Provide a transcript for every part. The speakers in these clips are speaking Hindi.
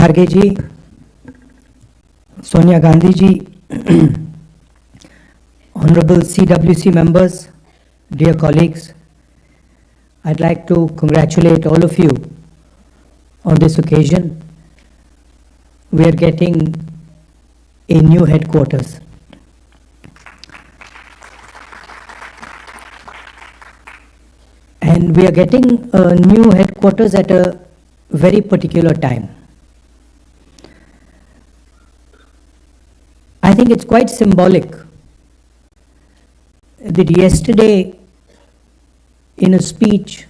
Kharge ji, Sonia Gandhi ji, Honorable CWC members, dear colleagues, I'd like to congratulate all of you on this occasion. We are getting a new headquarters. And we are getting a new headquarters at a very particular time. I think it's quite symbolic that yesterday, in a speech,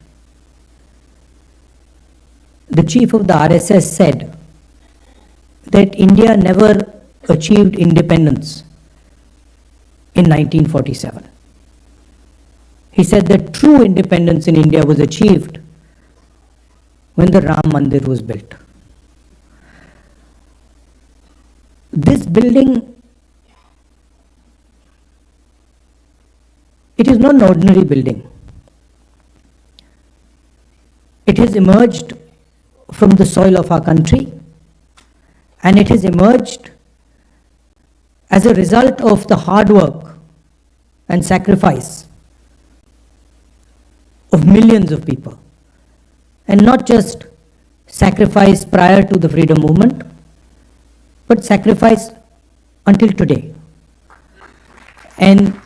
the chief of the RSS said that India never achieved independence in 1947. He said that true independence in India was achieved when the Ram Mandir was built. This building, it is not an ordinary building. It has emerged from the soil of our country, and it has emerged as a result of the hard work and sacrifice of millions of people, and not just sacrifice prior to the freedom movement, but sacrifice until today. And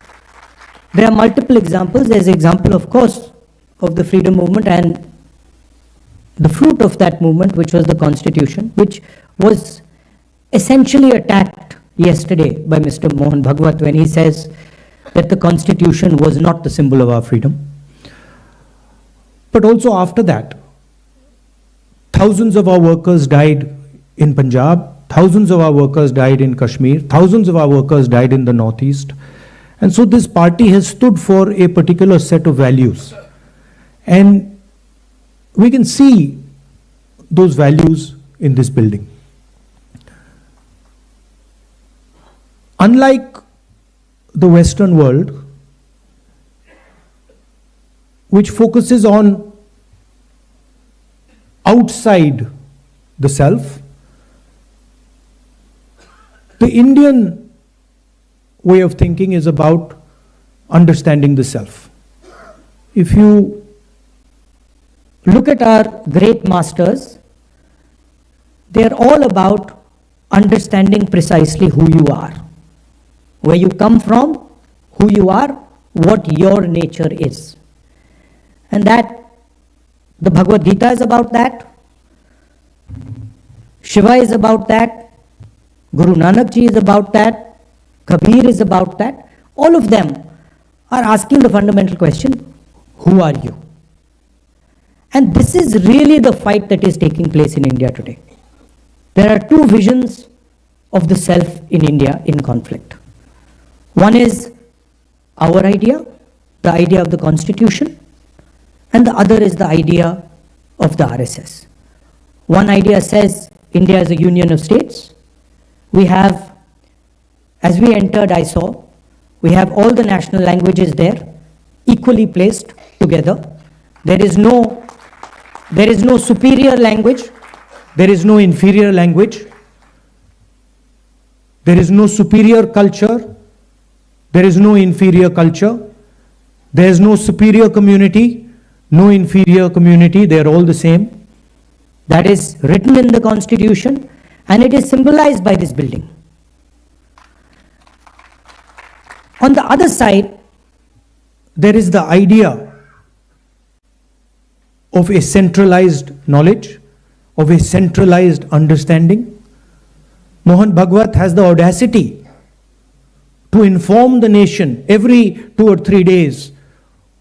there are multiple examples. There's an example, of course, of the freedom movement and the fruit of that movement, which was the Constitution, which was essentially attacked yesterday by Mr. Mohan Bhagwat when he says that the Constitution was not the symbol of our freedom. But also after that, thousands of our workers died in Punjab, thousands of our workers died in Kashmir, thousands of our workers died in the Northeast. And so this party has stood for a particular set of values. And we can see those values in this building. Unlike the Western world, which focuses on outside the self, the Indian way of thinking is about understanding the self. If you look at our great masters, they are all about understanding precisely who you are, where you come from, who you are, what your nature is. And that, the Bhagavad Gita is about that, Shiva is about that, Guru Nanak Ji is about that, Kabir is about that. All of them are asking the fundamental question, who are you? And this is really the fight that is taking place in India today. There are two visions of the self in India in conflict. One is our idea, the idea of the Constitution, and the other is the idea of the RSS. One idea says India is a union of states. We have, as we entered, I saw, we have all the national languages there, equally placed together. There is no superior language, there is no inferior language, there is no superior culture, there is no inferior culture, there is no superior community, no inferior community, they are all the same. That is written in the Constitution, and it is symbolized by this building. On the other side, there is the idea of a centralized knowledge, of a centralized understanding. Mohan Bhagwat has the audacity to inform the nation every 2 or 3 days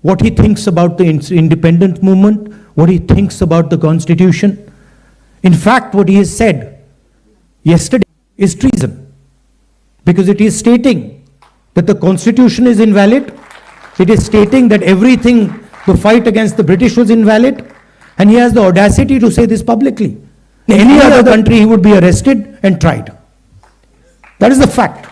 what he thinks about the independent movement, what he thinks about the Constitution. In fact, what he has said yesterday is treason, because it is stating that the Constitution is invalid, it is stating that everything, the fight against the British was invalid, and he has the audacity to say this publicly. In any other country, he would be arrested and tried. That is the fact,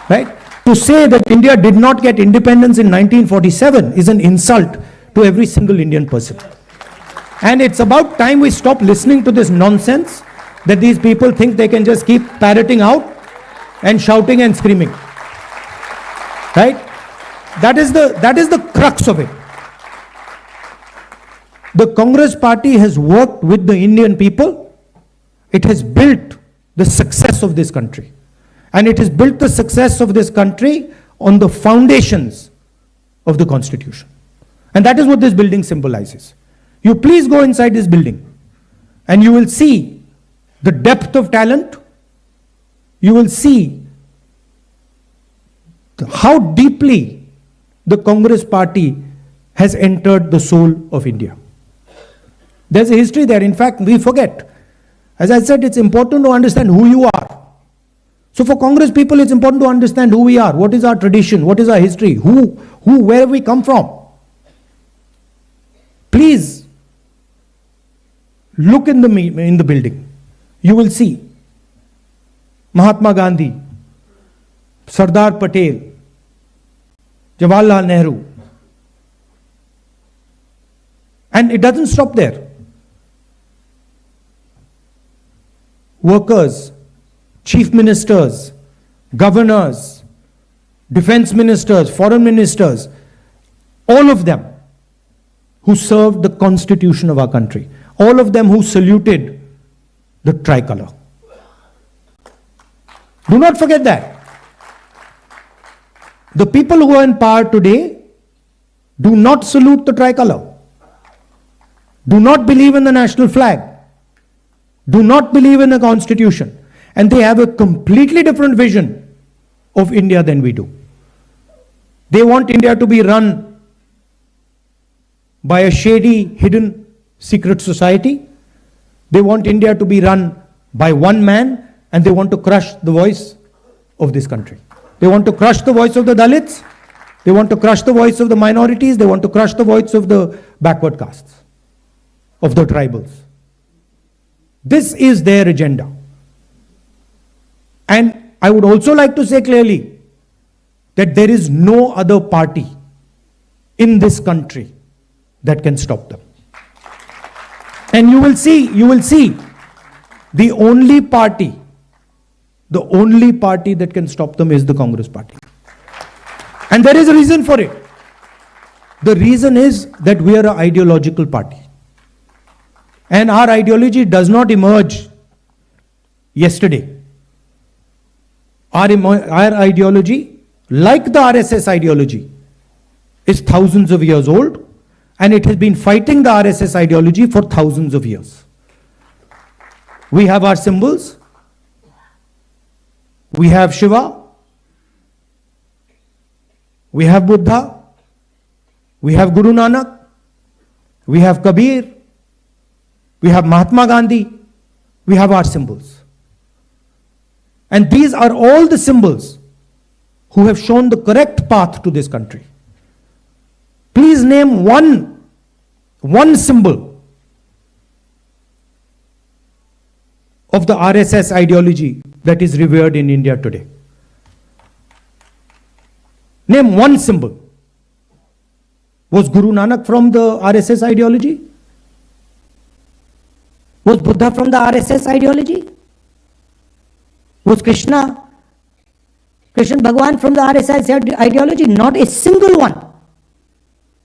right? To say that India did not get independence in 1947 is an insult to every single Indian person. And it's about time we stop listening to this nonsense that these people think they can just keep parroting out and shouting and screaming. Right? That is the crux of it. The Congress party has worked with the Indian people. It has built the success of this country. And it has built the success of this country on the foundations of the Constitution. And that is what this building symbolizes. You please go inside this building and you will see the depth of talent. You will see how deeply the Congress party has entered the soul of India. There's a history there. In fact, we forget. As I said, it's important to understand who you are. So for Congress people, it's important to understand who we are. What is our tradition? What is our history? Where have we come from? Please look in the building. You will see Mahatma Gandhi, Sardar Patel, Jawaharlal Nehru. And it doesn't stop there. Workers, chief ministers, governors, defense ministers, foreign ministers, all of them who served the constitution of our country, all of them who saluted the tricolor. Do not forget that. The people who are in power today do not salute the tricolor, do not believe in the national flag, do not believe in the constitution, and they have a completely different vision of India than we do. They want India to be run by a shady, hidden, secret society. They want India to be run by one man, and they want to crush the voice of this country. They want to crush the voice of the Dalits. They want to crush the voice of the minorities. They want to crush the voice of the backward castes, of the tribals. This is their agenda. And I would also like to say clearly that there is no other party in this country that can stop them. And you will see, the only party that can stop them is the Congress party. And there is a reason for it. The reason is that we are an ideological party. And our ideology does not emerge yesterday. Our ideology, like the RSS ideology, is thousands of years old, and it has been fighting the RSS ideology for thousands of years. We have our symbols. We have Shiva. We have Buddha. We have Guru Nanak. We have Kabir. We have Mahatma Gandhi. We have our symbols. And these are all the symbols who have shown the correct path to this country. Please name one symbol of the RSS ideology that is revered in India today. Name one symbol. Was Guru Nanak from the RSS ideology? Was Buddha from the RSS ideology? Was Krishna Bhagwan from the RSS ideology? Not a single one.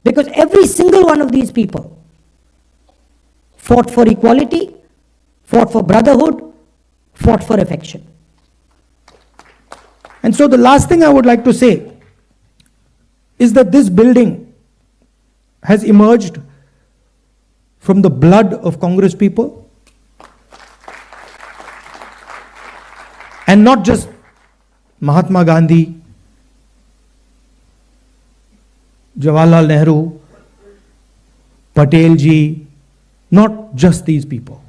Because every single one of these people fought for equality, fought for brotherhood, fought for affection. And so the last thing I would like to say is that this building has emerged from the blood of Congress people. And not just Mahatma Gandhi, Jawaharlal Nehru, Patel ji, not just these people.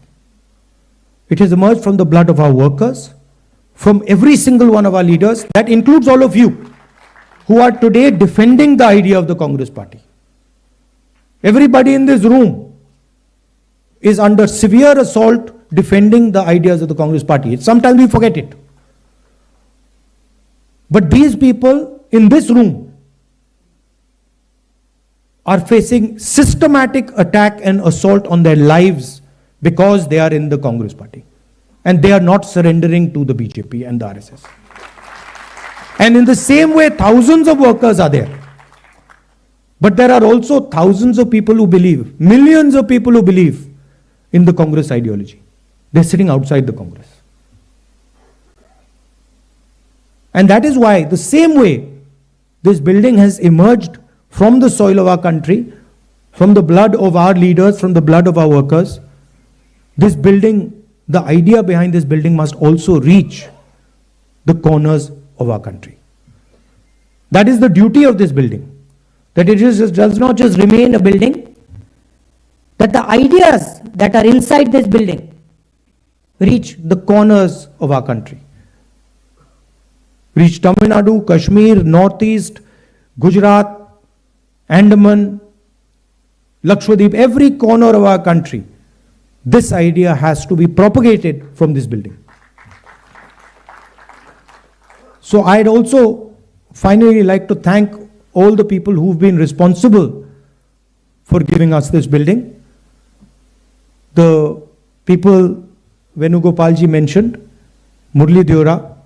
It has emerged from the blood of our workers, from every single one of our leaders. That includes all of you who are today defending the idea of the Congress party. Everybody in this room is under severe assault defending the ideas of the Congress party. Sometimes we forget it. But these people in this room are facing systematic attack and assault on their lives because they are in the Congress party. and they are not surrendering to the BJP and the RSS. And in the same way, thousands of workers are there. But there are also thousands of people who believe, millions of people who believe in the Congress ideology. They're sitting outside the Congress. And that is why, the same way, this building has emerged from the soil of our country, from the blood of our leaders, from the blood of our workers. This building, the idea behind this building must also reach the corners of our country. That is the duty of this building. That it does not just remain a building, that the ideas that are inside this building reach the corners of our country. Reach Tamil Nadu, Kashmir, Northeast, Gujarat, Andaman, Lakshadweep, every corner of our country. This idea has to be propagated from this building. So I'd also finally like to thank all the people who've been responsible for giving us this building. The people Venugopalji mentioned, Murli Deora,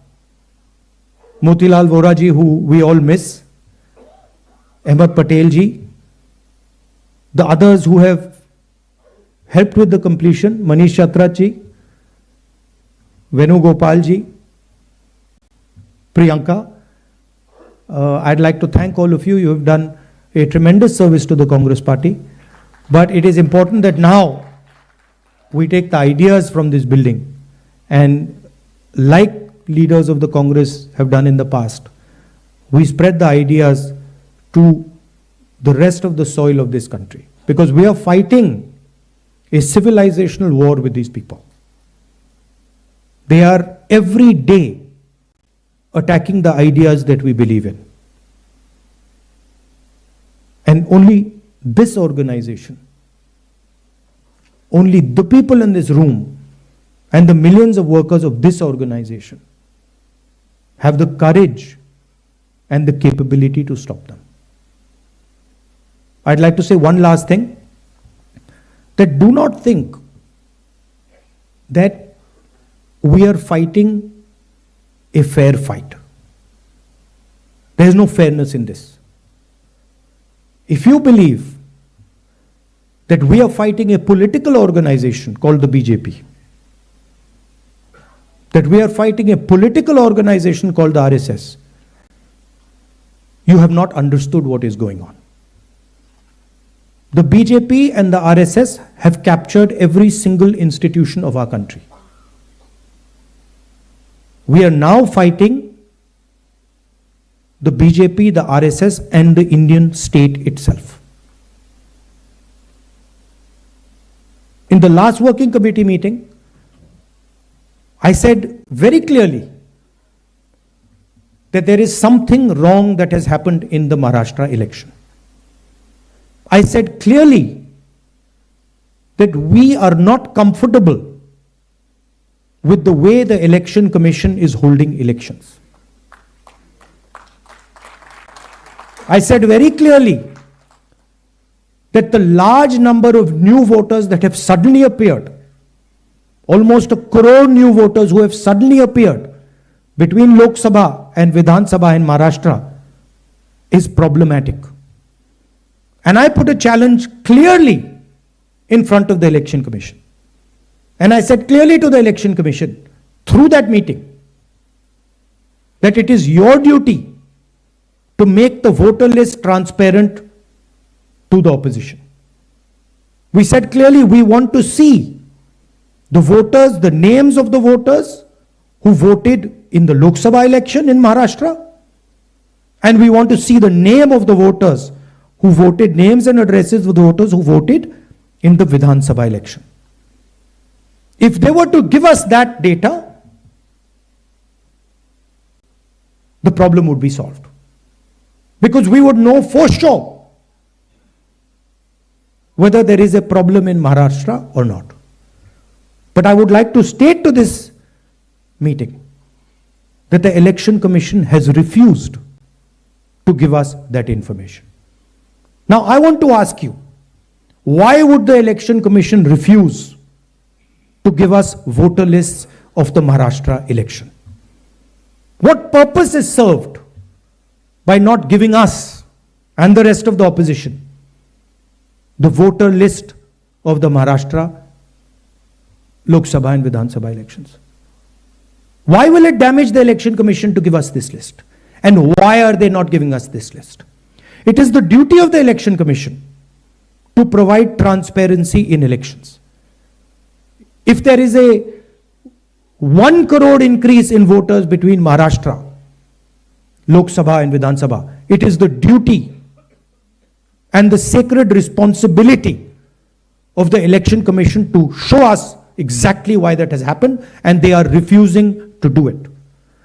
Motilal Vora ji, who we all miss, Ahmed Patel ji, the others who have helped with the completion, Manish Chhatrat ji, Venugopal ji, Priyanka. I'd like to thank all of you. You have done a tremendous service to the Congress party. But it is important that now we take the ideas from this building and, like leaders of the Congress have done in the past, we spread the ideas to the rest of the soil of this country. Because we are fighting a civilizational war with these people. They are every day attacking the ideas that we believe in. And only this organization, only the people in this room and the millions of workers of this organization have the courage and the capability to stop them. I'd like to say one last thing, that do not think that we are fighting a fair fight. There is no fairness in this. If you believe that we are fighting a political organization called the BJP, that we are fighting a political organization called the RSS, you have not understood what is going on. The BJP and the RSS have captured every single institution of our country. We are now fighting the BJP, the RSS, and the Indian state itself. In the last working committee meeting, I said very clearly that there is something wrong that has happened in the Maharashtra election. I said clearly that we are not comfortable with the way the Election Commission is holding elections. I said very clearly that the large number of new voters that have suddenly appeared, almost 1 crore new voters who have suddenly appeared between Lok Sabha and Vidhan Sabha in Maharashtra, is problematic. And I put a challenge clearly in front of the Election Commission. And I said clearly to the Election Commission through that meeting that it is your duty to make the voter list transparent to the opposition. We said clearly we want to see the voters, the names of the voters who voted in the Lok Sabha election in Maharashtra, and we want to see the name of the voters who voted, names and addresses of the voters who voted in the Vidhan Sabha election. If they were to give us that data, the problem would be solved. Because we would know for sure whether there is a problem in Maharashtra or not. But I would like to state to this meeting that the Election Commission has refused to give us that information. Now I want to ask you, why would the Election Commission refuse to give us voter lists of the Maharashtra election. What purpose is served by not giving us and the rest of the opposition the voter list of the Maharashtra Lok Sabha and Vidhan Sabha elections? Why will it damage the Election Commission to give us this list? And why are they not giving us this list? It is the duty of the Election Commission to provide transparency in elections. If there is a 1 crore increase in voters between Maharashtra, Lok Sabha and Vidhan Sabha, it is the duty and the sacred responsibility of the Election Commission to show us exactly why that has happened, and they are refusing to do it.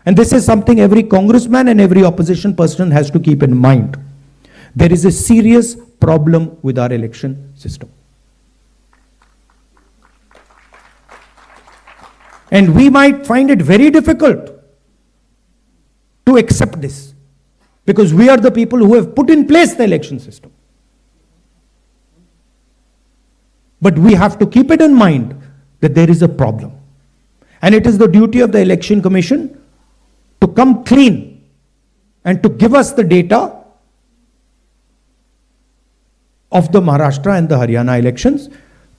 And this is something every congressman and every opposition person has to keep in mind. There is a serious problem with our election system. And we might find it very difficult to accept this, because we are the people who have put in place the election system. But we have to keep it in mind that there is a problem. And it is the duty of the Election Commission to come clean and to give us the data of the Maharashtra and the Haryana elections,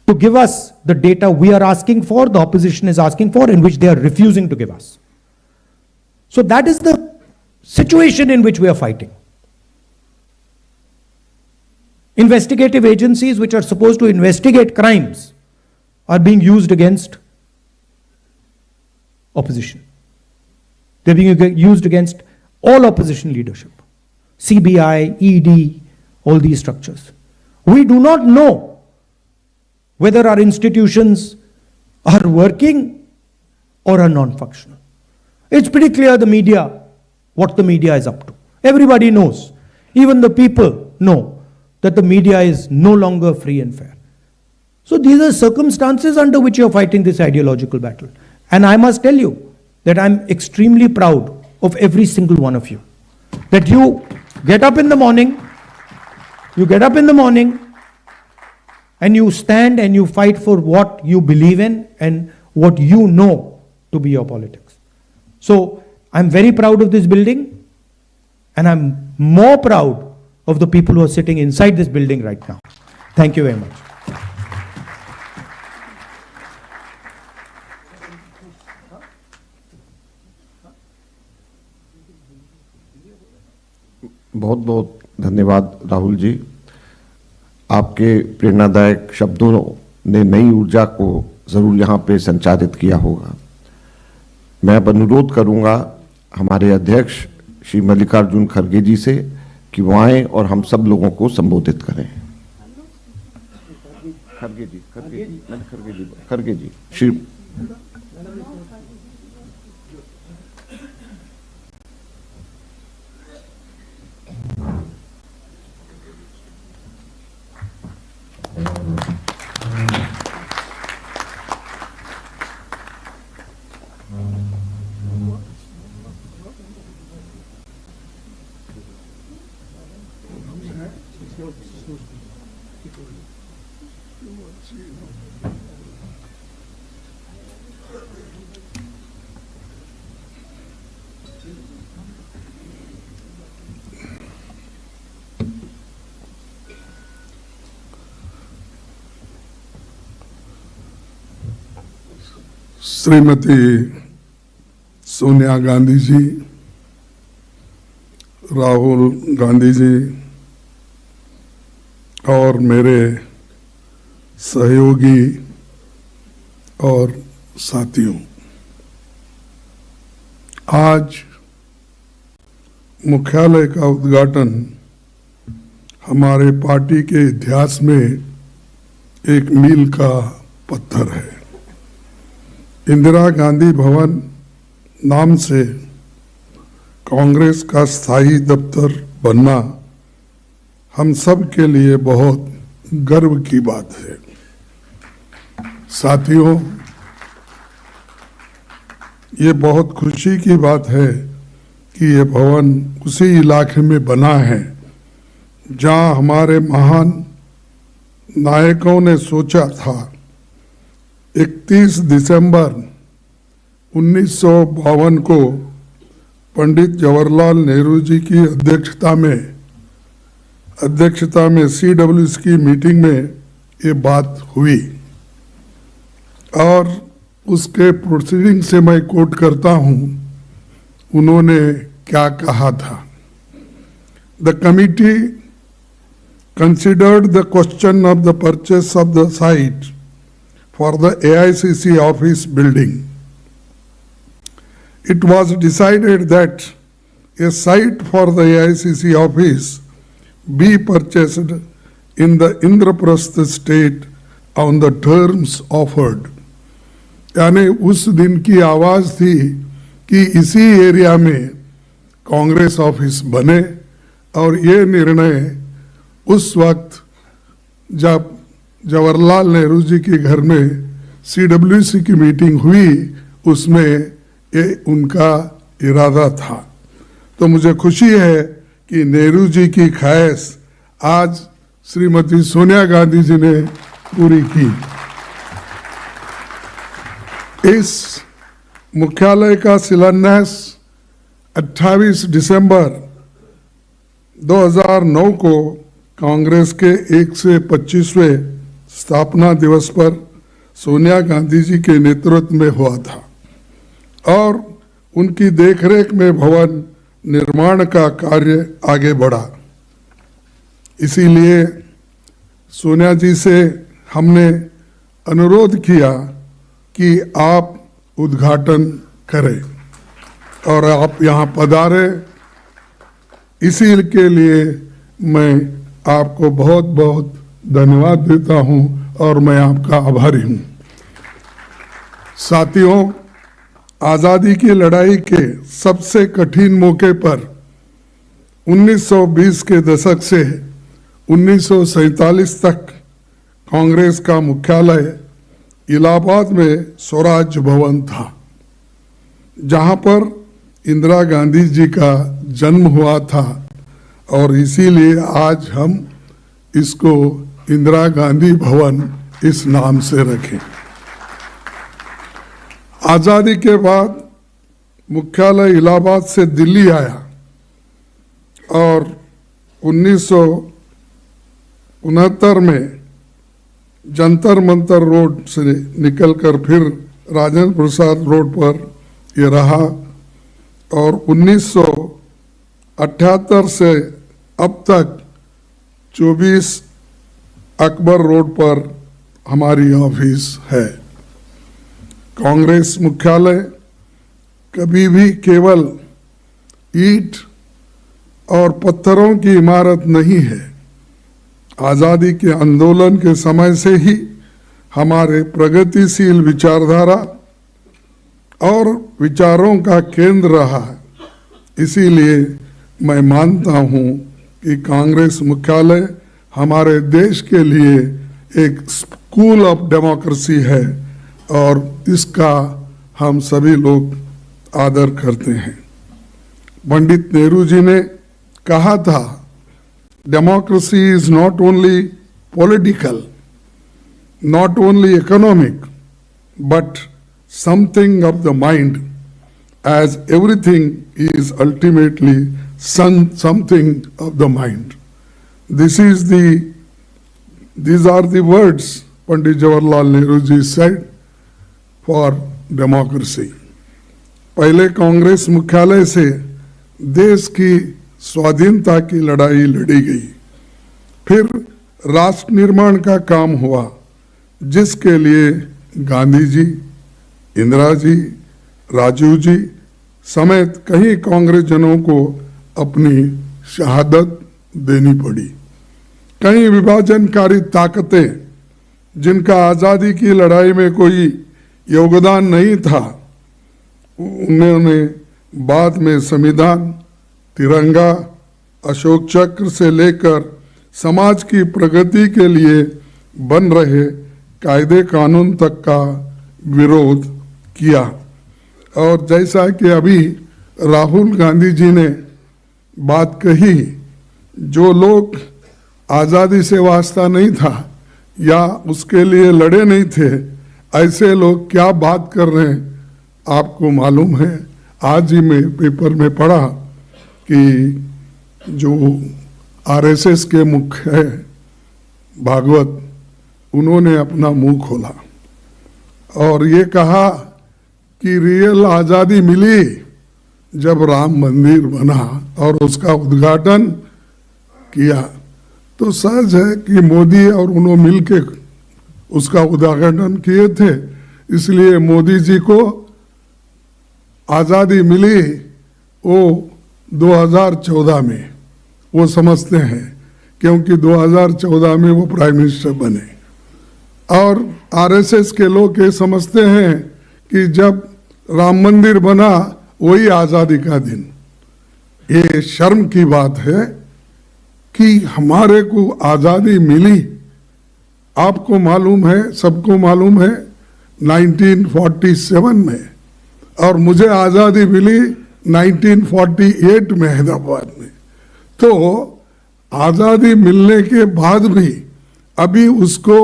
to give us the data we are asking for, the opposition is asking for, and which they are refusing to give us. So that is the situation in which we are fighting. Investigative agencies which are supposed to investigate crimes are being used against opposition. They're being used against all opposition leadership. CBI, ED, all these structures. We do not know whether our institutions are working or are non-functional. It's pretty clear the media, what the media is up to. Everybody knows. Even the people know that the media is no longer free and fair. So these are circumstances under which you're fighting this ideological battle. And I must tell you that I'm extremely proud of every single one of you. That you get up in the morning, and you stand and you fight for what you believe in and what you know to be your politics. So I'm very proud of this building, and I'm more proud of the people who are sitting inside this building right now. Thank you very much. बहुत बहुत धन्यवाद राहुल जी। आपके प्रेरणादायक शब्दों ने नई ऊर्जा को जरूर यहाँ पे संचारित किया होगा। मैं अब अनुरोध करूँगा हमारे अध्यक्ष श्री मल्लिकार्जुन खड़गे जी से कि वो आएं और हम सब लोगों को संबोधित करें। खड़गे जी श्री श्रीमती सोनिया गांधी जी, राहुल गांधी जी और मेरे सहयोगी और साथियों, आज मुख्यालय का उद्घाटन हमारे पार्टी के इतिहास में एक मील का पत्थर है। इंदिरा गांधी भवन नाम से कांग्रेस का स्थायी दफ्तर बनना हम सब के लिए बहुत गर्व की बात है। साथियों, ये बहुत खुशी की बात है कि ये भवन उसी इलाके में बना है जहां हमारे महान नायकों ने सोचा था 31 दिसंबर 1952 को पंडित जवाहरलाल नेहरू जी की अध्यक्षता में CWC की मीटिंग में ये बात हुई और उसके प्रोसीडिंग से मैं कोट करता हूं, उन्होंने क्या कहा था। The committee considered the question of the purchase of the site for the AICC office building. It was decided that a site for the AICC office be purchased in the Indraprastha state on the terms offered. यानी उस दिन की आवाज थी कि इसी एरिया में कांग्रेस ऑफिस बने और ये निर्णय उस वक्त जब जवाहरलाल नेहरू जी के घर में CWC की मीटिंग हुई, उसमें ये उनका इरादा था। तो मुझे खुशी है कि नेहरू जी की ख्वाहिश आज श्रीमती सोनिया गांधी जी ने पूरी की। इस मुख्यालय का शिलान्यास 28 दिसंबर 2009 को कांग्रेस के 125वें स्थापना दिवस पर सोनिया गांधी जी के नेतृत्व में हुआ था और उनकी देखरेख में भवन निर्माण का कार्य आगे बढ़ा। इसीलिए सोनिया जी से हमने अनुरोध किया कि आप उद्घाटन करें और आप यहाँ पधारे। इसी के लिए मैं आपको बहुत बहुत धन्यवाद देता हूं और मैं आपका आभारी हूं। साथियों, आजादी की लड़ाई के सबसे कठिन मौके पर 1920 के दशक से 1947 तक कांग्रेस का मुख्यालय इलाहाबाद में स्वराज भवन था, जहां पर इंदिरा गांधी जी का जन्म हुआ था और इसीलिए आज हम इसको इंदिरा गांधी भवन इस नाम से रखें। आजादी के बाद मुख्यालय इलाहाबाद से दिल्ली आया और 1969 में जंतर मंतर रोड से निकलकर फिर राजेंद्र प्रसाद रोड पर ये रहा और 1978 से अब तक 24 अकबर रोड पर हमारी ऑफिस है। कांग्रेस मुख्यालय कभी भी केवल ईंट और पत्थरों की इमारत नहीं है। आजादी के आंदोलन के समय से ही हमारे प्रगतिशील विचारधारा और विचारों का केंद्र रहा है। इसीलिए मैं मानता हूं कि कांग्रेस मुख्यालय हमारे देश के लिए एक स्कूल ऑफ डेमोक्रेसी है और इसका हम सभी लोग आदर करते हैं। पंडित नेहरू जी ने कहा था, democracy is not only political, not only economic, but something of the mind, as everything is ultimately something of the mind. These are the words Pandit Jawaharlal Nehru ji said for democracy. पहले कांग्रेस मुख्यालय से देश की स्वाधीनता की लड़ाई लड़ी गई, फिर राष्ट्र निर्माण का काम हुआ, जिसके लिए गांधी जी, इंदिरा जी, राजीव जी समेत कई कांग्रेस जनों को अपनी शहादत देनी पड़ी। कई विभाजनकारी ताकतें जिनका आजादी की लड़ाई में कोई योगदान नहीं था, उन्होंने बाद में संविधान, तिरंगा, अशोक चक्र से लेकर समाज की प्रगति के लिए बन रहे कायदे कानून तक का विरोध किया। और जैसा कि अभी राहुल गांधी जी ने बात कही, जो लोग आज़ादी से वास्ता नहीं था या उसके लिए लड़े नहीं थे, ऐसे लोग क्या बात कर रहे हैं, आपको मालूम है, आज ही मैं पेपर में पढ़ा कि जो आरएसएस के मुख्य है भागवत, उन्होंने अपना मुंह खोला और ये कहा कि रियल आजादी मिली जब राम मंदिर बना और उसका उद्घाटन किया। तो सहज है कि मोदी और उन्होंने मिलके उसका उद्घाटन किए थे, इसलिए मोदी जी को आजादी मिली वो 2014 में, वो समझते हैं, क्योंकि 2014 में वो प्राइम मिनिस्टर बने। और आरएसएस के लोग ये समझते हैं कि जब राम मंदिर बना वही आजादी का दिन। ये शर्म की बात है कि हमारे को आजादी मिली, आपको मालूम है, सबको मालूम है, 1947 में, और मुझे आजादी मिली 1948 में हैदराबाद में। तो आजादी मिलने के बाद भी अभी उसको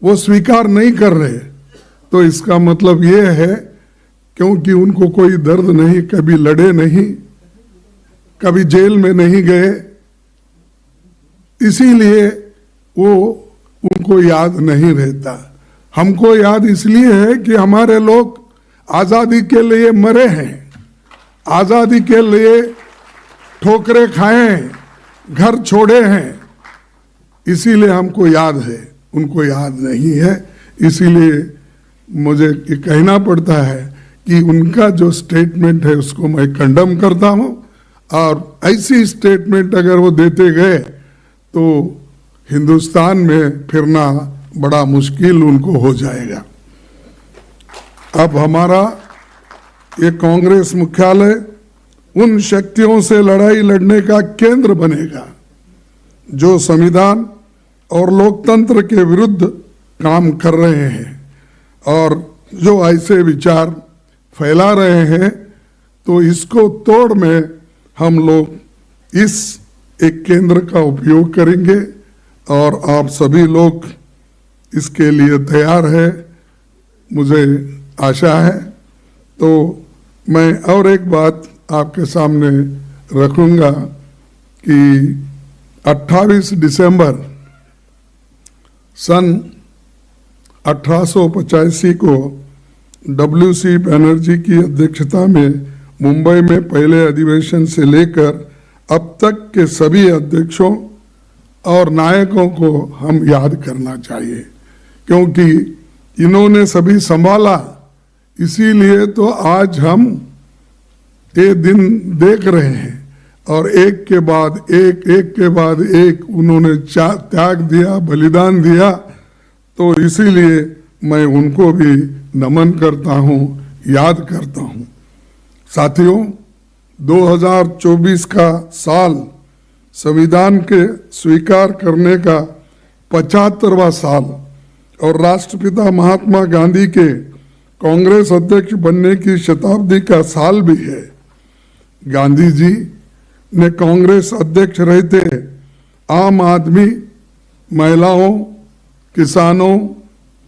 वो स्वीकार नहीं कर रहे, तो इसका मतलब ये है क्योंकि उनको कोई दर्द नहीं, कभी लड़े नहीं, कभी जेल में नहीं गए, इसीलिए वो उनको याद नहीं रहता। हमको याद इसलिए है कि हमारे लोग आजादी के लिए मरे हैं, आजादी के लिए ठोकरें खाए हैं, घर छोड़े हैं, इसीलिए हमको याद है, उनको याद नहीं है। इसीलिए मुझे ये कहना पड़ता है कि उनका जो स्टेटमेंट है उसको मैं कंडम करता हूं, और ऐसी स्टेटमेंट अगर वो देते गए तो हिंदुस्तान में फिरना बड़ा मुश्किल उनको हो जाएगा। अब हमारा ये कांग्रेस मुख्यालय उन शक्तियों से लड़ाई लड़ने का केंद्र बनेगा जो संविधान और लोकतंत्र के विरुद्ध काम कर रहे हैं और जो ऐसे विचार फैला रहे हैं। तो इसको तोड़ में हम लोग इस एक केंद्र का उपयोग करेंगे और आप सभी लोग इसके लिए तैयार है, मुझे आशा है। तो मैं और एक बात आपके सामने रखूंगा कि 28 दिसंबर सन 1885 को डब्ल्यू.सी. बनर्जी की अध्यक्षता में मुंबई में पहले अधिवेशन से लेकर अब तक के सभी अध्यक्षों और नायकों को हम याद करना चाहिए, क्योंकि इन्होंने सभी संभाला। इसीलिए तो आज हम ये दिन देख रहे हैं और एक के बाद एक, एक के बाद एक उन्होंने त्याग दिया, बलिदान दिया। तो इसीलिए मैं उनको भी नमन करता हूं, याद करता हूं। साथियों, 2024 का साल संविधान के स्वीकार करने का 75वां साल और राष्ट्रपिता महात्मा गांधी के कांग्रेस अध्यक्ष बनने की शताब्दी का साल भी है। गांधी जी ने कांग्रेस अध्यक्ष रहते आम आदमी, महिलाओं, किसानों,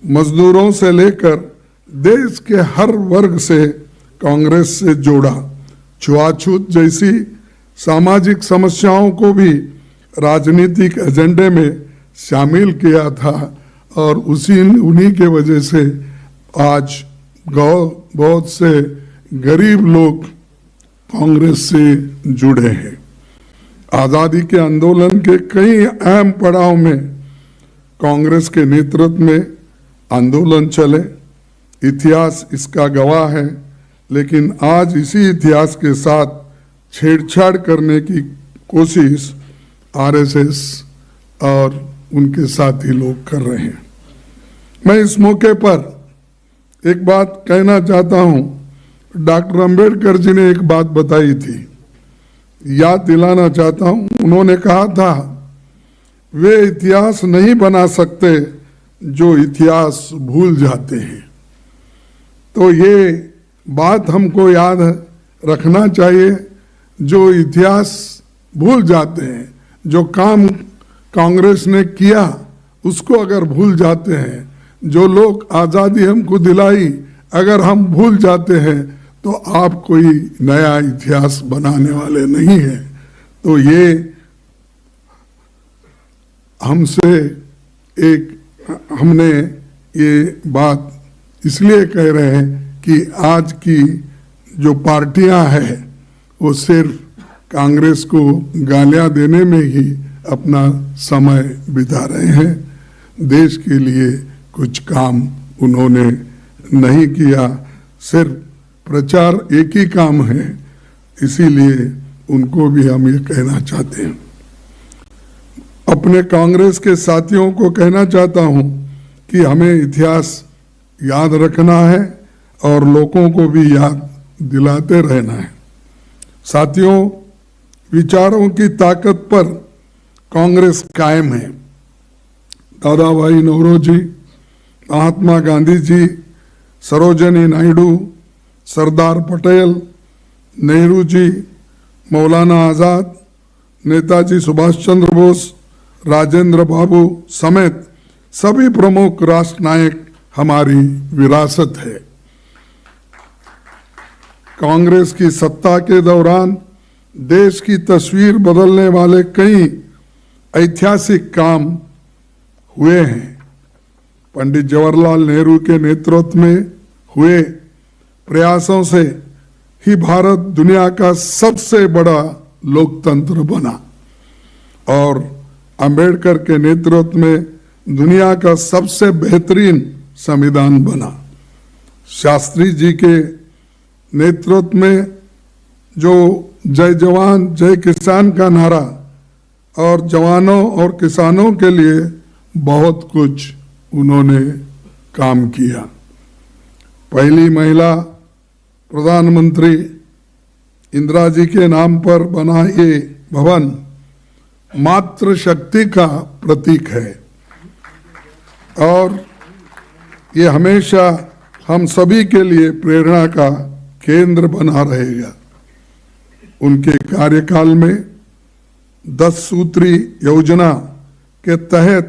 मजदूरों से लेकर देश के हर वर्ग से कांग्रेस से जोड़ा। छुआछूत जैसी सामाजिक समस्याओं को भी राजनीतिक एजेंडे में शामिल किया था और उन्हीं के वजह से आज बहुत से गरीब लोग कांग्रेस से जुड़े हैं। आजादी के आंदोलन के कई अहम पड़ाव में कांग्रेस के नेतृत्व में आंदोलन चले, इतिहास इसका गवाह है। लेकिन आज इसी इतिहास के साथ छेड़छाड़ करने की कोशिश आरएसएस और उनके साथी लोग कर रहे हैं। मैं इस मौके पर एक बात कहना चाहता हूं। डॉक्टर अंबेडकर जी ने एक बात बताई थी, याद दिलाना चाहता हूं। उन्होंने कहा था, वे इतिहास नहीं बना सकते जो इतिहास भूल जाते हैं। तो ये बात हमको याद रखना चाहिए। जो इतिहास भूल जाते हैं, जो काम कांग्रेस ने किया उसको अगर भूल जाते हैं, जो लोग आज़ादी हमको दिलाई अगर हम भूल जाते हैं तो आप कोई नया इतिहास बनाने वाले नहीं हैं। तो ये हमने ये बात इसलिए कह रहे हैं कि आज की जो पार्टियां हैं वो सिर्फ कांग्रेस को गालियां देने में ही अपना समय बिता रहे हैं। देश के लिए कुछ काम उन्होंने नहीं किया, सिर्फ प्रचार एक ही काम है। इसीलिए उनको भी हम ये कहना चाहते हैं। अपने कांग्रेस के साथियों को कहना चाहता हूं कि हमें इतिहास याद रखना है और लोगों को भी याद दिलाते रहना है। साथियों, विचारों की ताकत पर कांग्रेस कायम है। दादा भाई नौरोजी, महात्मा गांधी जी, सरोजिनी नायडू, सरदार पटेल, नेहरू जी, मौलाना आजाद, नेताजी सुभाष चंद्र बोस, राजेंद्र बाबू समेत सभी प्रमुख राष्ट्र नायक हमारी विरासत है। कांग्रेस की सत्ता के दौरान देश की तस्वीर बदलने वाले कई ऐतिहासिक काम हुए हैं। पंडित जवाहरलाल नेहरू के नेतृत्व में हुए प्रयासों से ही भारत दुनिया का सबसे बड़ा लोकतंत्र बना और अंबेडकर के नेतृत्व में दुनिया का सबसे बेहतरीन संविधान बना। शास्त्री जी के नेतृत्व में जो जय जवान जय किसान का नारा और जवानों और किसानों के लिए बहुत कुछ उन्होंने काम किया। पहली महिला प्रधानमंत्री इंदिरा जी के नाम पर बना ये भवन मातृ शक्ति का प्रतीक है और ये हमेशा हम सभी के लिए प्रेरणा का केंद्र बना रहेगा। उनके कार्यकाल में 10 सूत्री योजना के तहत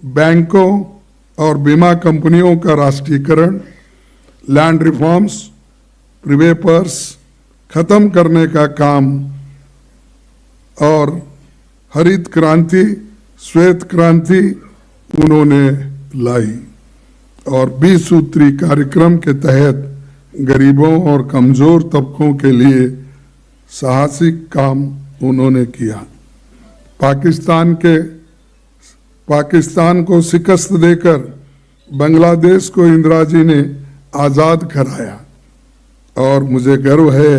बैंकों और बीमा कंपनियों का राष्ट्रीयकरण, लैंड रिफॉर्म्स, प्रीवेपर्स खत्म करने का काम और हरित क्रांति, श्वेत क्रांति उन्होंने लाई और 20 सूत्री कार्यक्रम के तहत गरीबों और कमजोर तबकों के लिए साहसिक काम उन्होंने किया। पाकिस्तान को शिकस्त देकर बांग्लादेश को इंदिरा जी ने आज़ाद कराया और मुझे गर्व है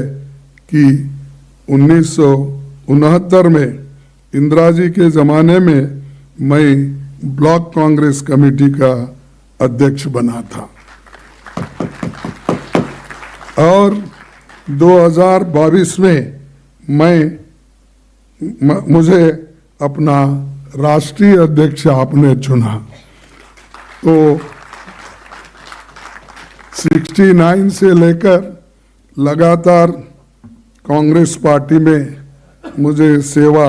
कि 1969 में इंदिरा जी के ज़माने में मैं ब्लॉक कांग्रेस कमेटी का अध्यक्ष बना था और 2022 में मुझे अपना राष्ट्रीय अध्यक्ष आपने चुना। तो 69 से लेकर लगातार कांग्रेस पार्टी में मुझे सेवा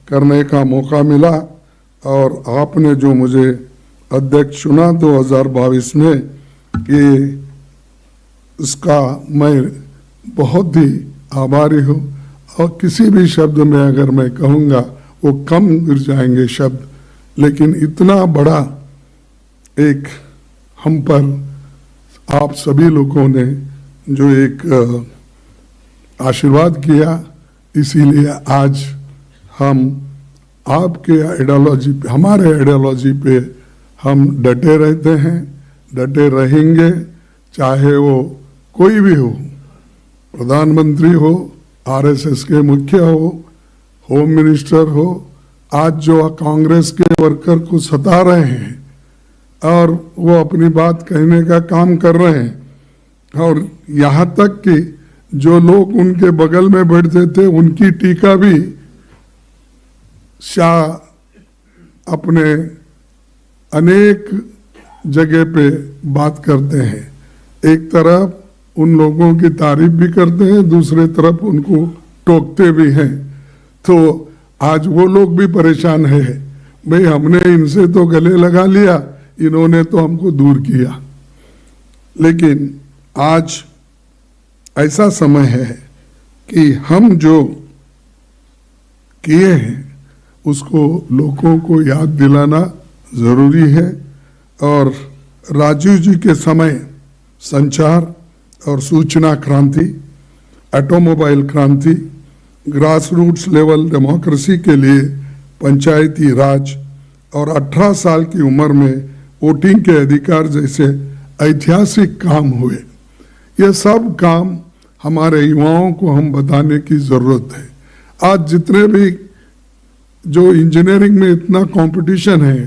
करने का मौका मिला और आपने जो मुझे अध्यक्ष चुना 2022 में, कि इसका मैं बहुत ही आभारी हूँ और किसी भी शब्द में अगर मैं कहूँगा वो कम गिर जाएंगे शब्द, लेकिन इतना बड़ा एक हम पर आप सभी लोगों ने जो एक आशीर्वाद किया, इसीलिए आज हम आपके आइडियोलॉजी पे, हमारे आइडियोलॉजी पे हम डटे रहते हैं, डटे रहेंगे, चाहे वो कोई भी हो, प्रधानमंत्री हो, आरएसएस के मुख्य हो, होम मिनिस्टर हो। आज जो कांग्रेस के वर्कर को सता रहे हैं और वो अपनी बात कहने का काम कर रहे हैं और यहाँ तक कि जो लोग उनके बगल में बैठते थे उनकी टीका भी शाह अपने अनेक जगह पे बात करते हैं। एक तरफ उन लोगों की तारीफ भी करते हैं, दूसरे तरफ उनको टोकते भी हैं। तो आज वो लोग भी परेशान है, भाई हमने इनसे तो गले लगा लिया, इन्होंने तो हमको दूर किया। लेकिन आज ऐसा समय है कि हम जो किए हैं उसको लोगों को याद दिलाना जरूरी है। और राजीव जी के समय संचार और सूचना क्रांति, ऑटोमोबाइल क्रांति, ग्रास रूट्स लेवल डेमोक्रेसी के लिए पंचायती राज और 18 साल की उम्र में वोटिंग के अधिकार जैसे ऐतिहासिक काम हुए। ये सब काम हमारे युवाओं को हम बताने की जरूरत है। आज जितने भी जो इंजीनियरिंग में इतना कंपटीशन है,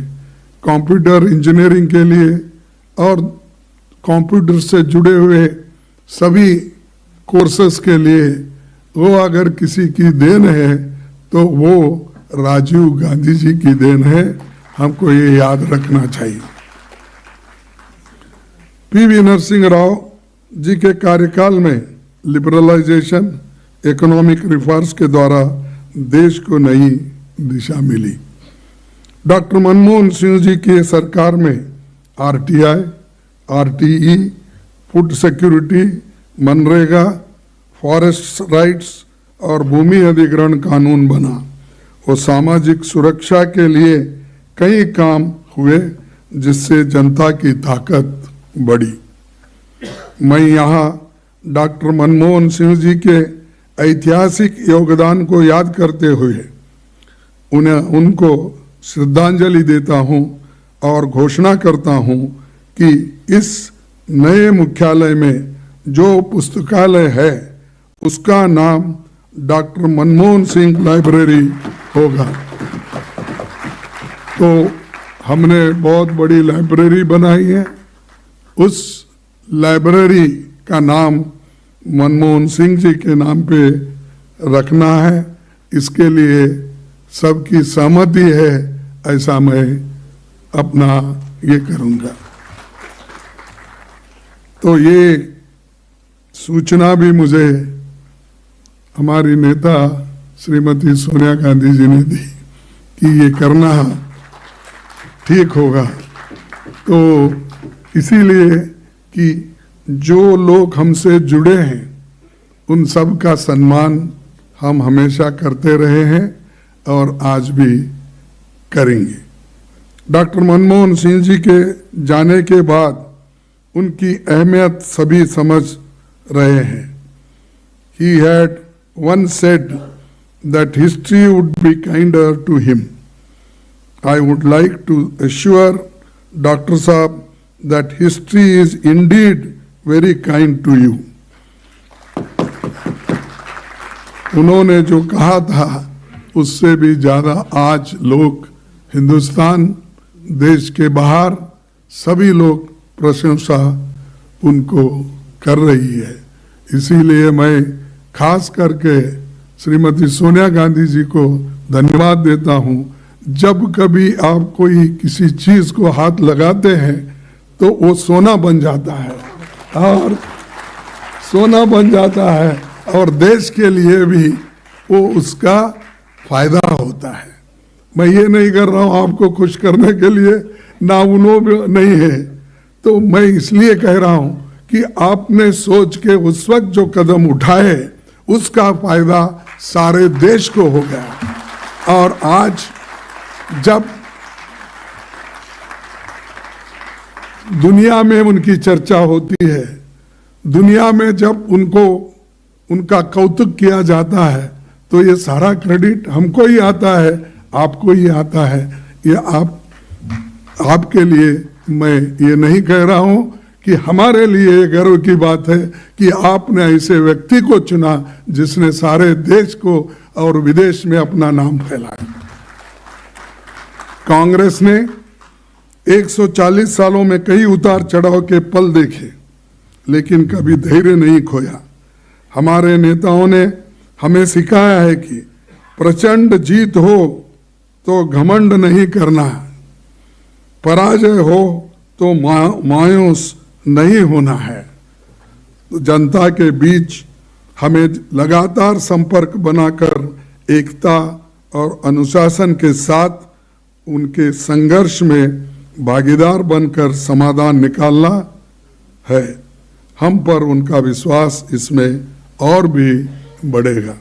कंप्यूटर इंजीनियरिंग के लिए और कंप्यूटर से जुड़े हुए सभी कोर्सेस के लिए, वो अगर किसी की देन है तो वो राजीव गांधी जी की देन है। हमको ये याद रखना चाहिए। पीवी नरसिंह राव जी के कार्यकाल में लिबरलाइजेशन, इकोनॉमिक रिफॉर्म्स के द्वारा देश को नई दिशा मिली। डॉक्टर मनमोहन सिंह जी की सरकार में RTI, RTE, food security, MNREGA, forest rights और भूमि अधिग्रहण कानून बना। वो सामाजिक सुरक्षा के लिए कई काम हुए जिससे जनता की ताकत बढ़ी। मैं यहाँ डॉक्टर मनमोहन सिंह जी के ऐतिहासिक योगदान को याद करते हुए उनको श्रद्धांजलि देता हूँ और घोषणा करता हूँ कि इस नए मुख्यालय में जो पुस्तकालय है उसका नाम डॉक्टर मनमोहन सिंह लाइब्रेरी होगा। तो हमने बहुत बड़ी लाइब्रेरी बनाई है, उस लाइब्रेरी का नाम मनमोहन सिंह जी के नाम पे रखना है। इसके लिए सबकी सहमति है, ऐसा मैं अपना ये करूँगा। तो ये सूचना भी मुझे हमारी नेता श्रीमती सोनिया गांधी जी ने दी कि ये करना ठीक होगा। तो इसीलिए कि जो लोग हमसे जुड़े हैं उन सब का सम्मान हम हमेशा करते रहे हैं और आज भी करेंगे। डॉक्टर मनमोहन सिंह जी के जाने के बाद उनकी अहमियत सभी समझ रहे हैं। He had once said that history would be kinder to him. I would like to assure Dr. Saab that history is indeed very kind to you. उन्होंने जो कहा था उससे भी ज्यादा आज लोग हिंदुस्तान, देश के बाहर सभी लोग प्रशंसा उनको कर रही है। इसीलिए मैं खास करके श्रीमती सोनिया गांधी जी को धन्यवाद देता हूं। जब कभी आप कोई किसी चीज को हाथ लगाते हैं तो वो सोना बन जाता है और सोना बन जाता है और देश के लिए भी वो उसका फायदा होता है। मैं ये नहीं कर रहा हूं आपको खुश करने के लिए, ना उन्होंने नहीं है। तो मैं इसलिए कह रहा हूं कि आपने सोच के उस वक्त जो कदम उठाए उसका फायदा सारे देश को हो गया। और आज जब दुनिया में उनकी चर्चा होती है, दुनिया में जब उनका कौतुक किया जाता है, तो ये सारा क्रेडिट हमको ही आता है, आपको ही आता है। ये आपके लिए मैं ये नहीं कह रहा हूं कि हमारे लिए गर्व की बात है कि आपने ऐसे व्यक्ति को चुना जिसने सारे देश को और विदेश में अपना नाम फैलाया। कांग्रेस ने 140 सालों में कई उतार चढ़ाव के पल देखे, लेकिन कभी धैर्य नहीं खोया। हमारे नेताओं ने हमें सिखाया है कि प्रचंड जीत हो तो घमंड नहीं करना, पराजय हो तो मायूस नहीं होना है। तो जनता के बीच हमें लगातार संपर्क बनाकर एकता और अनुशासन के साथ उनके संघर्ष में भागीदार बनकर समाधान निकालना है। हम पर उनका विश्वास इसमें और भी बढ़ेगा।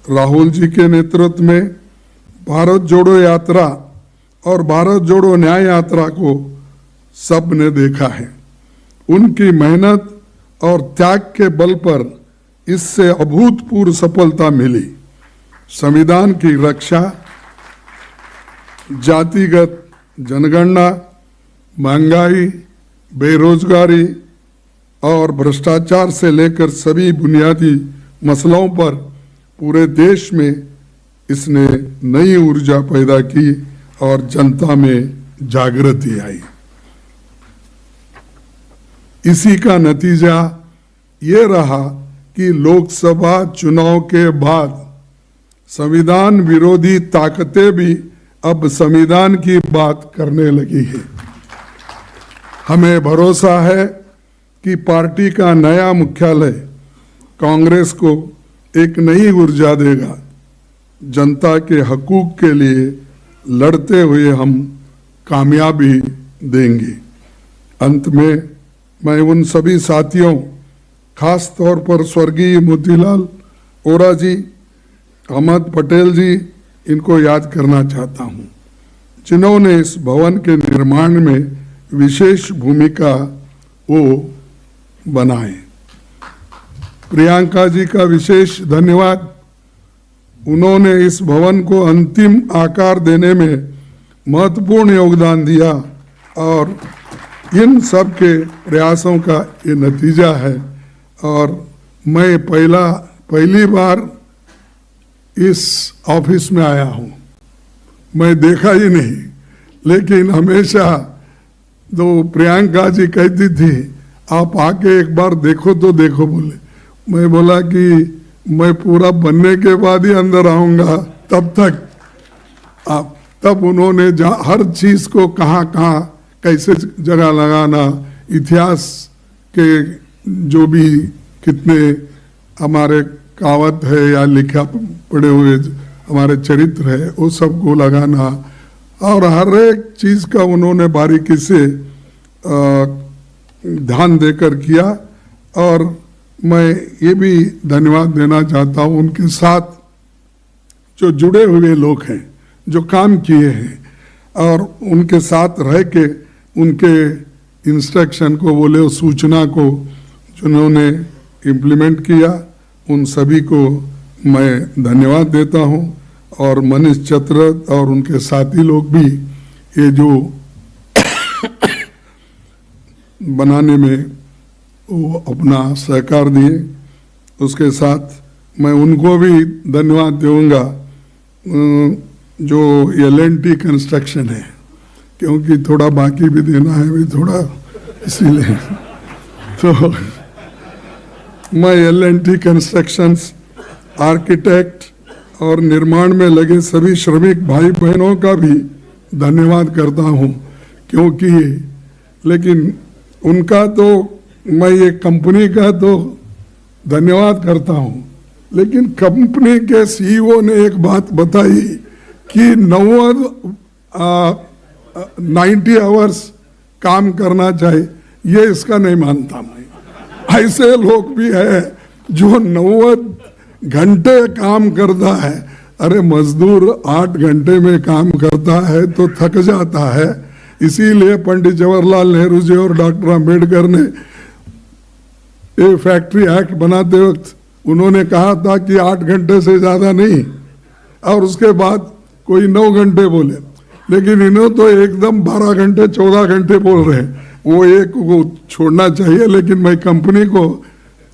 राहुल जी के नेतृत्व में भारत जोड़ो यात्रा और भारत जोड़ो न्याय यात्रा को सबने देखा है। उनकी मेहनत और त्याग के बल पर इससे अभूतपूर्व सफलता मिली। संविधान की रक्षा, जातिगत जनगणना, महंगाई, बेरोजगारी और भ्रष्टाचार से लेकर सभी बुनियादी मसलों पर पूरे देश में इसने नई ऊर्जा पैदा की और जनता में जागृति आई। इसी का नतीजा ये रहा कि लोकसभा चुनाव के बाद संविधान विरोधी ताकतें भी अब संविधान की बात करने लगी है। हमें भरोसा है कि पार्टी का नया मुख्यालय कांग्रेस को एक नई ऊर्जा देगा। जनता के हकूक के लिए लड़ते हुए हम कामयाबी देंगे। अंत में मैं उन सभी साथियों, खास तौर पर स्वर्गीय मोतीलाल वोरा जी, अहमद पटेल जी, इनको याद करना चाहता हूं, जिन्होंने इस भवन के निर्माण में विशेष भूमिका वो बनाए। प्रियंका जी का विशेष धन्यवाद। उन्होंने इस भवन को अंतिम आकार देने में महत्वपूर्ण योगदान दिया और इन सब के प्रयासों का ये नतीजा है। और मैं पहली बार इस ऑफिस में आया हूँ, मैं देखा ही नहीं, लेकिन हमेशा तो प्रियंका जी कहती थी आप आके एक बार देखो तो देखो बोले। मैं बोला कि मैं पूरा बनने के बाद ही अंदर आऊँगा, तब तक आप तब उन्होंने हर चीज़ को कहाँ कहाँ कैसे जगह लगाना, इतिहास के जो भी कितने हमारे कहावत है या लिखा पड़े हुए हमारे चरित्र है वो सबको लगाना और हर एक चीज़ का उन्होंने बारीकी से ध्यान देकर किया। और मैं ये भी धन्यवाद देना चाहता हूँ उनके साथ जो जुड़े हुए लोग हैं, जो काम किए हैं और उनके साथ रह के उनके इंस्ट्रक्शन को बोले, उस सूचना को जिन्होंने इम्प्लीमेंट किया, उन सभी को मैं धन्यवाद देता हूं। और मनीष चतरथ और उनके साथी लोग भी ये जो बनाने में वो अपना सहकार दिए, उसके साथ मैं उनको भी धन्यवाद दूंगा जो L&T कंस्ट्रक्शन है, क्योंकि थोड़ा बाकी भी देना है भी थोड़ा, इसीलिए तो मैं L&T कंस्ट्रक्शंस, आर्किटेक्ट और निर्माण में लगे सभी श्रमिक भाई बहनों का भी धन्यवाद करता हूं, क्योंकि लेकिन उनका तो मैं ये कंपनी का तो धन्यवाद करता हूं, लेकिन कंपनी के CEO ने एक बात बताई कि 90 आवर्स काम करना चाहिए, ये इसका नहीं मानता मैं। ऐसे लोग भी है जो 90 घंटे काम करता है। अरे मजदूर 8 घंटे में काम करता है तो थक जाता है। इसीलिए पंडित जवाहरलाल नेहरू जी और डॉक्टर अंबेडकर ने ये फैक्ट्री एक्ट बनाते वक्त उन्होंने कहा था कि 8 घंटे से ज्यादा नहीं, और उसके बाद कोई 9 घंटे बोले, लेकिन इन्होंने तो एकदम 12 घंटे 14 घंटे बोल रहे हैं। वो एक को छोड़ना चाहिए, लेकिन मैं कंपनी को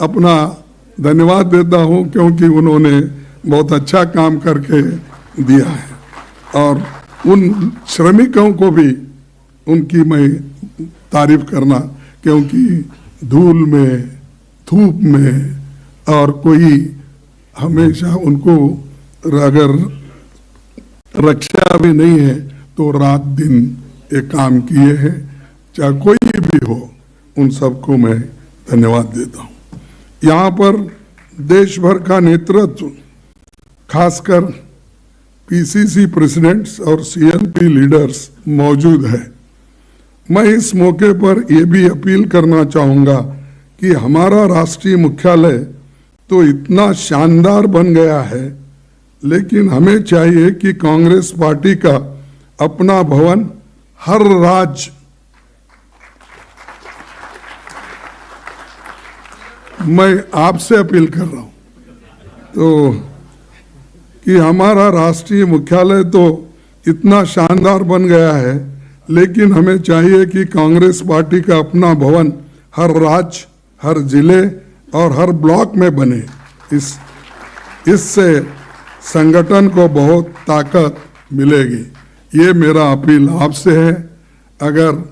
अपना धन्यवाद देता हूं क्योंकि उन्होंने बहुत अच्छा काम करके दिया है। और उन श्रमिकों को भी उनकी मैं तारीफ करना, क्योंकि धूल में, धूप में, और कोई हमेशा उनको अगर रक्षा भी नहीं है तो रात दिन ये काम किए हैं, चाहे कोई भी हो, उन सबको मैं धन्यवाद देता हूँ। यहाँ पर देश भर का नेतृत्व, खासकर PCC प्रेसिडेंट्स और CLP लीडर्स मौजूद है। मैं इस मौके पर यह भी अपील करना चाहूँगा कि हमारा राष्ट्रीय मुख्यालय तो इतना शानदार बन गया है, लेकिन हमें चाहिए कि कांग्रेस पार्टी का अपना भवन हर राज्य, मैं आपसे अपील कर रहा हूं तो कि हमारा राष्ट्रीय मुख्यालय तो इतना शानदार बन गया है, लेकिन हमें चाहिए कि कांग्रेस पार्टी का अपना भवन हर राज्य, हर जिले और हर ब्लॉक में बने। इससे संगठन को बहुत ताकत मिलेगी। ये मेरा अपील आपसे है। अगर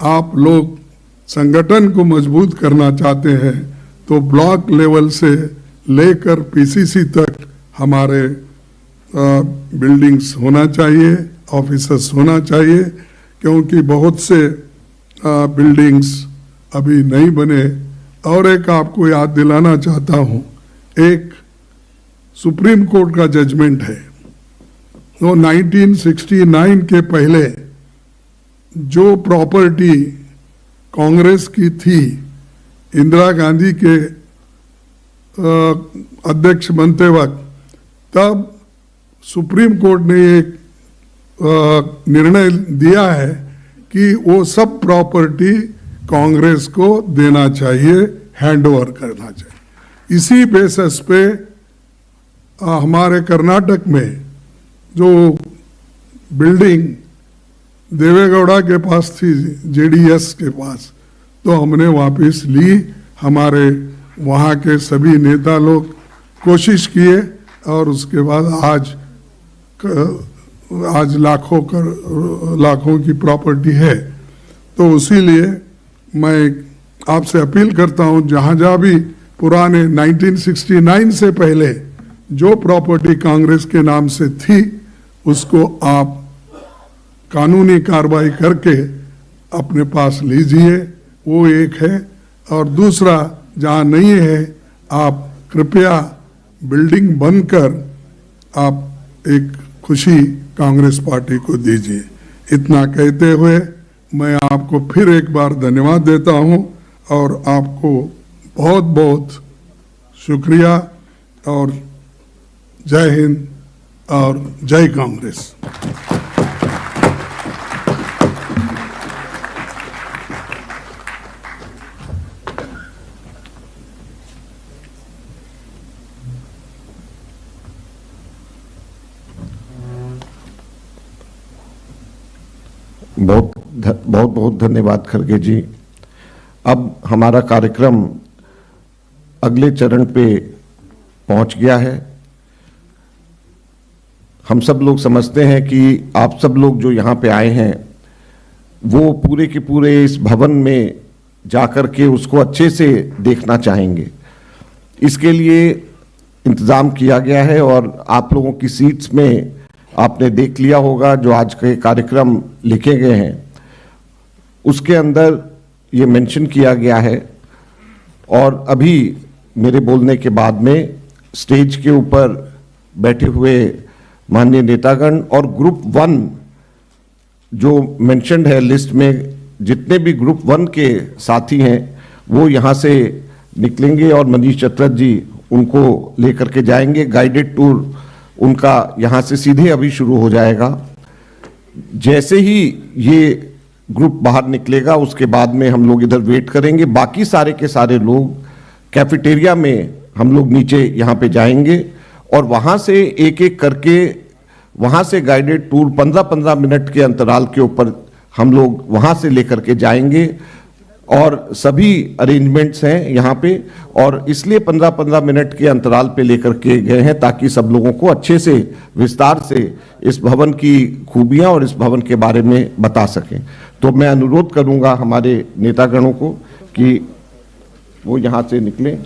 आप लोग संगठन को मजबूत करना चाहते हैं तो ब्लॉक लेवल से लेकर पीसीसी तक हमारे बिल्डिंग्स होना चाहिए, ऑफिसर्स होना चाहिए, क्योंकि बहुत से बिल्डिंग्स अभी नहीं बने। और एक आपको याद दिलाना चाहता हूं, एक सुप्रीम कोर्ट का जजमेंट है, तो 1969 के पहले जो प्रॉपर्टी कांग्रेस की थी, इंदिरा गांधी के अध्यक्ष बनते वक्त, तब सुप्रीम कोर्ट ने एक निर्णय दिया है कि वो सब प्रॉपर्टी कांग्रेस को देना चाहिए, हैंडओवर करना चाहिए। इसी बेसिस पे हमारे कर्नाटक में जो बिल्डिंग देवेगौड़ा के पास थी, जेडीएस के पास, तो हमने वापस ली। हमारे वहाँ के सभी नेता लोग कोशिश किए और उसके बाद आज लाखों की प्रॉपर्टी है। तो इसीलिए मैं आपसे अपील करता हूँ, जहाँ जहाँ भी पुराने 1969 से पहले जो प्रॉपर्टी कांग्रेस के नाम से थी, उसको आप कानूनी कार्रवाई करके अपने पास लीजिए, वो एक है। और दूसरा, जहाँ नहीं है, आप कृपया बिल्डिंग बनकर आप एक खुशी कांग्रेस पार्टी को दीजिए। इतना कहते हुए मैं आपको फिर एक बार धन्यवाद देता हूं और आपको बहुत बहुत शुक्रिया और जय हिंद और जय कांग्रेस। बहुत बहुत धन्यवाद खड़गे जी। अब हमारा कार्यक्रम अगले चरण पे पहुंच गया है। हम सब लोग समझते हैं कि आप सब लोग जो यहाँ पे आए हैं वो पूरे के पूरे इस भवन में जाकर के उसको अच्छे से देखना चाहेंगे। इसके लिए इंतज़ाम किया गया है और आप लोगों की सीट्स में आपने देख लिया होगा जो आज के कार्यक्रम लिखे गए हैं, उसके अंदर ये मेंशन किया गया है। और अभी मेरे बोलने के बाद में स्टेज के ऊपर बैठे हुए माननीय नेतागण और ग्रुप 1 जो मेंशन्ड है लिस्ट में, जितने भी ग्रुप 1 के साथी हैं वो यहाँ से निकलेंगे और मनीष चतरथ जी उनको लेकर के जाएंगे। गाइडेड टूर उनका यहाँ से सीधे अभी शुरू हो जाएगा। जैसे ही ये ग्रुप बाहर निकलेगा उसके बाद में हम लोग इधर वेट करेंगे। बाकी सारे के सारे लोग कैफेटेरिया में हम लोग नीचे यहाँ पे जाएंगे और वहाँ से एक एक करके वहाँ से गाइडेड टूर 15-15 मिनट के अंतराल के ऊपर हम लोग वहाँ से लेकर के जाएंगे और सभी अरेंजमेंट्स हैं यहाँ पे। और इसलिए 15-15 मिनट के अंतराल पे लेकर के गए हैं ताकि सब लोगों को अच्छे से विस्तार से इस भवन की खूबियाँ और इस भवन के बारे में बता सकें। तो मैं अनुरोध करूँगा हमारे नेतागणों को कि वो यहाँ से निकलें।